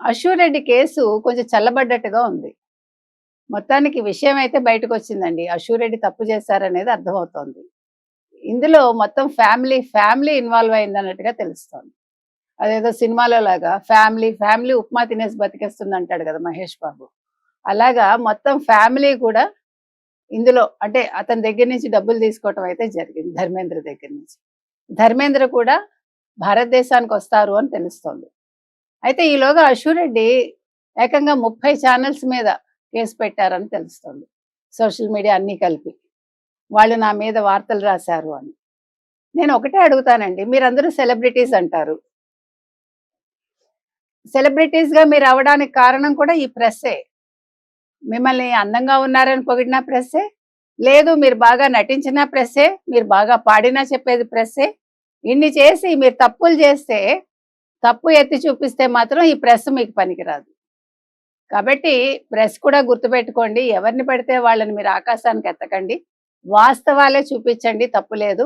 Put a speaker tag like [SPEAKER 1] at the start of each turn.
[SPEAKER 1] అశ్వురెడ్డి case కొంచెం చల్లబడ్డట్టుగా ఉంది. మొత్తానికి విషయం అయితే బయటకొచ్చిందండి. అశ్వురెడ్డి తప్పు చేశారనేది అర్థమవుతోంది. ఇందులో మొత్తం ఫ్యామిలీ ఇన్వాల్వ్ అయిందన్నట్టుగా తెలుస్తోంది. అదేదో సినిమాలో లాగా ఫ్యామిలీ ఉప్మా తినేసి బతికేస్తుందంటాడు కదా మహేష్ బాబు. అలాగా మొత్తం ఫ్యామిలీ కూడా ఇందులో అంటే అతని దగ్గర నుంచి డబ్బులు తీసుకోవటం అయితే జరిగింది ధర్మేంద్ర దగ్గర నుంచి. ధర్మేంద్ర కూడా భారతదేశానికొస్తారు అని తెలుస్తోంది. అయితే ఈలోగా అశ్వురెడ్డి ఏకంగా 30 ఛానెల్స్ మీద కేసు పెట్టారని తెలుస్తోంది. సోషల్ మీడియా అన్నీ కలిపి. వాళ్ళు నా మీద వార్తలు రాశారు అని. నేను ఒకటే అడుగుతానండి. మీరందరూ సెలబ్రిటీస్ అంటారు. సెలబ్రిటీస్‌గా మీరవ్వడానికి కారణం కూడా ఈ ప్రెస్సే. మిమ్మల్ని అందంగా ఉన్నారని పొగిడిన ప్రెస్సే. లేదు మీరు బాగా నటించినా ప్రెస్సే. మీరు బాగా పాడినా చెప్పేది ప్రెస్సే. ఇన్ని చేసి మీరు తప్పులు చేస్తే, తప్పు ఎత్తి చూపిస్తే మాత్రం ఈ ప్రెస్ మీకు పనికిరాదు. కాబట్టి ప్రెస్ కూడా గుర్తుపెట్టుకోండి. ఎవరిని పడితే వాళ్ళని మీరు ఆకాశానికి ఎత్తకండి. వాస్తవాలే చూపించండి తప్పు లేదు.